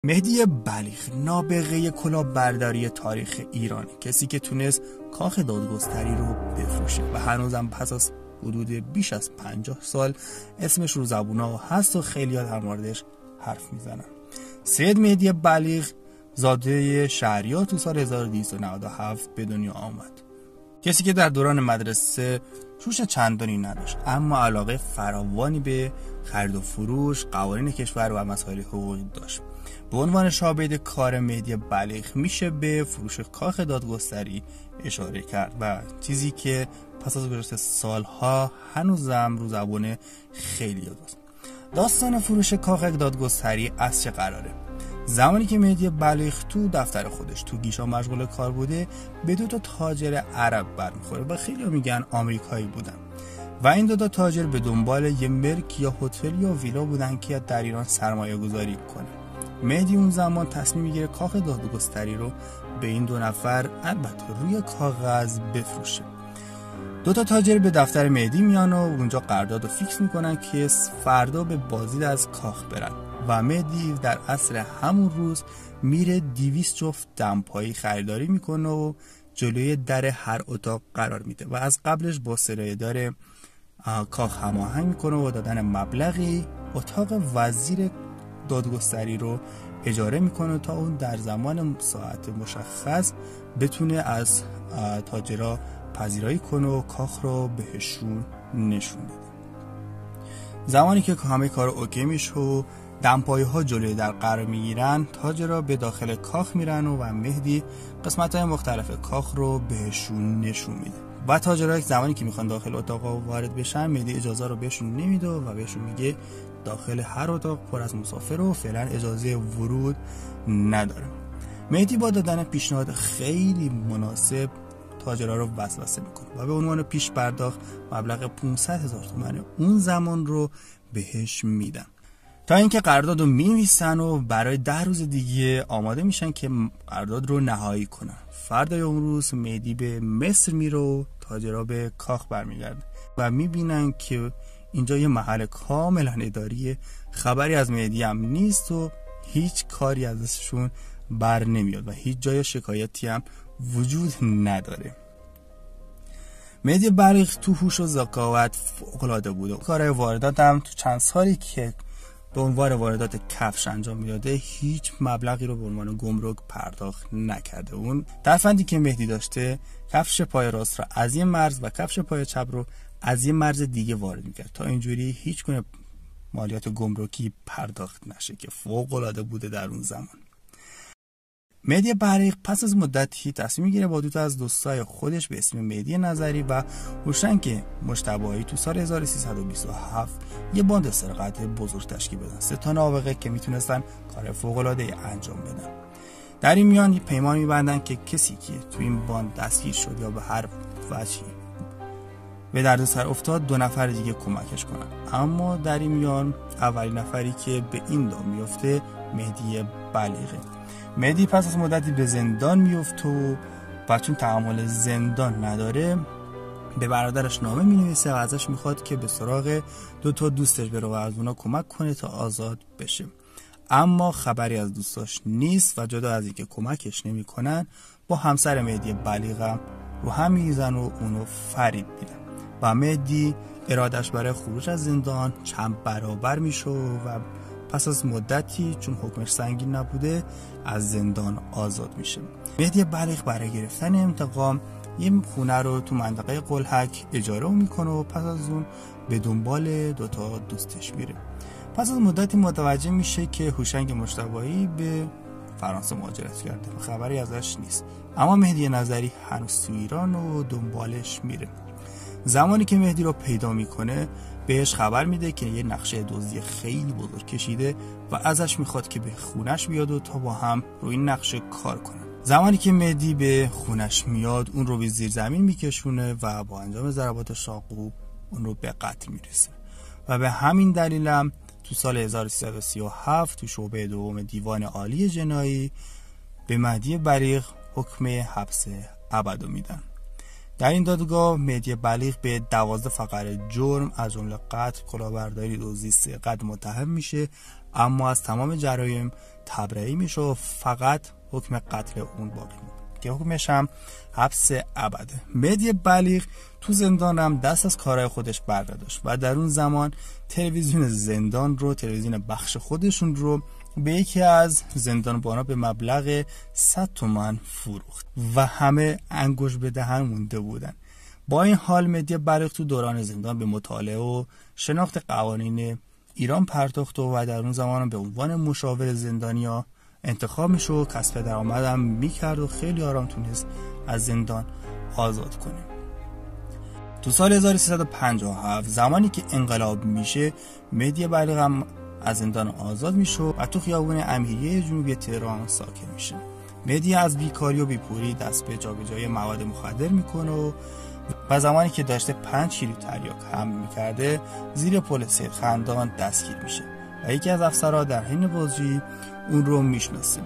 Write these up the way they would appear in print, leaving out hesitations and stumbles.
مهدی بلیغ، نابغه کلاهبرداری تاریخ ایران، کسی که تونست کاخ دادگستری رو بفروشه و هنوزم پس از حدود بیش از 50 سال اسمش رو زبونا هست و خیلی ها در موردش حرف میزنن. سید مهدی بلیغ زاده شهریار تو سال 1297 به دنیا آمد. کسی که در دوران مدرسه شوش چندانی نداشت، اما علاقه فراوانی به خرید و فروش، قوانین کشور و مسائل حقوقی داشت. به عنوان شاهد کار مهدی بلیغ میشه به فروش کاخ دادگستری اشاره کرد و چیزی که پس از گذشت سالها هنوزم رو زبان خیلی هست. داستان فروش کاخ دادگستری از چه قراره؟ زمانی که مهدی بلیغ تو دفتر خودش تو گیشا مشغول کار بوده، به دو تا تاجر عرب برمیخوره و خیلی میگن آمریکایی بودن و این دو تا تاجر به دنبال یه ملک یا هتل یا ویلا بودن که در ایران سرمایه گذاری کنه. مهدی اون زمان تصمیم میگیره کاخ دادگستری رو به این دو نفر البته روی کاغذ بفروشه. دو تا تاجر به دفتر مهدی میان و اونجا قرارداد رو فیکس میکنن که فردا به بازدید از کاخ برن و مهدی در عصر همون روز میره 200 جفت دمپایی خریداری میکنه و جلوی در هر اتاق قرار میده و از قبلش با سرایه‌دار کاخ هماهنگ میکنه و دادن مبلغی اتاق وزیر دادگستری رو اجاره میکنه تا اون در زمان ساعت مشخص بتونه از تاجرها پذیرایی کنه و کاخ رو بهشون نشون بده. زمانی که همه کار اوکی میشه و دمپایی ها جلوی در قرار میگیرن، تاجرها به داخل کاخ میرن و مهدی قسمت های مختلف کاخ رو بهشون نشون میده و تاجرها زمانی که میخوان داخل اتاق وارد بشن، مهدی اجازه رو بهشون نمیده و بهشون میگه داخل هر اتاق پر از مسافر و فعلا اجازه ورود نداره. مهدی با دادن پیشنهاد خیلی مناسب تاجرها رو وسوسه میکنه و به عنوان پیش پرداخت مبلغ 500,000 تومان اون زمان رو بهش میدن تا اینکه قرارداد رو می‌نویسن و برای 10 روز دیگه آماده میشن که قرارداد رو نهایی کنن. فردای اون روز مهدی به مصر میره و تاجرها به کاخ برمیگردن و میبینن که اینجا یه محل کاملا اداریه، خبری از مهدی هم نیست و هیچ کاری ازشون بر نمیاد و هیچ جای شکایتی هم وجود نداره. مهدی بلیغ تو هوش و ذکاوت فوق‌العاده بود و کارهای واردات هم تو چند سالی که به عنوان واردات کفش انجام میداده هیچ مبلغی رو به عنوان گمرک پرداخت نکرده. اون ترفندی که مهدی داشته کفش پای راست رو از یه مرز و کفش پای چپ رو از یه مرز دیگه وارد میکرد تا اینجوری هیچ گونه مالیات گمرکی پرداخت نشه که فوق‌العاده بوده در اون زمان. مهدی بلیغ پس از مدتی تصمیم میگیره با دو تا از دوستای خودش به اسم مهدی نظری و هوشنگ مجتبی تو سال 1327 یه باند سرقت بزرگ تشکیل بدن. 3 تا نابغه که میتونستن کار فوق‌العاده انجام بدن. در این میان پیمان میبندن که کسی که تو این باند دستگیر شد یا به هر وجهی به دردسر افتاد 2 نفر دیگه کمکش کنن. اما در این میان اولین نفری که به این دام میفته مهدی بلیغه. مهدی پس از مدتی به زندان میفته و چون تحمل زندان نداره به برادرش نامه مینویسه و ازش میخواد که به سراغ 2 تا دوستش بره و از اونا کمک کنه تا آزاد بشه. اما خبری از دوستاش نیست و جدا از اینکه کمکش نمیکنن با همسر مهدی بلیغ رو هم میزنن و اونو فریب میدن و مهدی ارادش برای خروج از زندان چند برابر میشه و پس از مدتی چون حکمش سنگین نبوده از زندان آزاد میشه. مهدی بلیغ برای گرفتن انتقام یه خونه رو تو منطقه قلهک اجاره میکنه و پس از اون به دنبال 2 تا دوستش میره. پس از مدتی متوجه میشه که هوشنگ مجتبی به فرانسه مهاجرت کرده و خبری ازش نیست، اما مهدی نظری هنوز تو ایران و دنبالش میره. زمانی که مهدی رو پیدا میکنه بهش خبر میده که یه نقشه دزدی خیلی بزرگ کشیده و ازش میخواد که به خونش بیاد و تا با هم روی این نقشه کار کنن. زمانی که مهدی به خونش میاد اون رو به زیر زمین میکشونه و با انجام ضربات چاقو اون رو به قتل میرسه و به همین دلیل هم تو سال 1337 تو شعبه دوم دیوان عالی جنایی به مهدی بلیغ حکم حبس ابد میدن. در این دادگاه مهدی بلیغ به 12 فقره جرم از جمله قتل، کلاهبرداری، دزدی، سرقت متهم میشه، اما از تمام جرایم تبرئه میشه و فقط حکم قتل اون باقی میمونه که حکمش هم حبس ابده. مهدی بلیغ تو زندان هم دست از کارهای خودش برداشت و در اون زمان تلویزیون زندان رو، تلویزیون بخش خودشون رو به یکی از زندانبانا به مبلغ 100 تومان فروخت و همه انگوش به دهن مونده بودن. با این حال مهدی بلیغ تو دوران زندان به مطالعه و شناخت قوانین ایران پرداخت و در اون زمان به عنوان مشاور زندانیا انتخاب میشه و کسب درآمد هم میکرد و خیلی آرام تونست از زندان آزاد کنه. تو سال 1357 زمانی که انقلاب میشه، مهدی بلیغ هم از زندان آزاد میشه و تو خیابون امیریه جنوبی تهران ساکن میشه. مهدی از بیکاری و بیپوری دست به جابجایی مواد مخدر میکنه و زمانی که داشته 5 کیلو تریاک حمل میکرده زیر پل سید خندان دستگیر میشه و یکی از افسرها در حین بازجویی اون رو میشناسه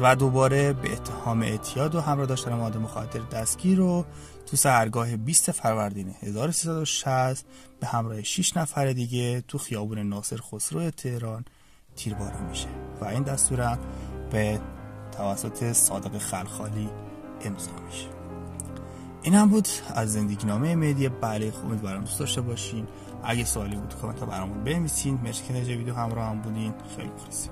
و دوباره به اتهام اعتیاد و همراه داشتن مواد مخدر دستگیر و تو سحرگاه 20 فروردین 1360 به همراه 6 نفر دیگه تو خیابون ناصر خسرو تهران تیرباران میشه و این دستور به توسط صادق خلخالی امضا میشه. این هم بود از زندگی نامه مهدی بلیغ. امیدوارم دوست داشته باشین. اگه سوالی بود کامنت ها برامون بنویسین. مرسی که تا ویدیو همراه هم بودین. خیلی مخلصیم.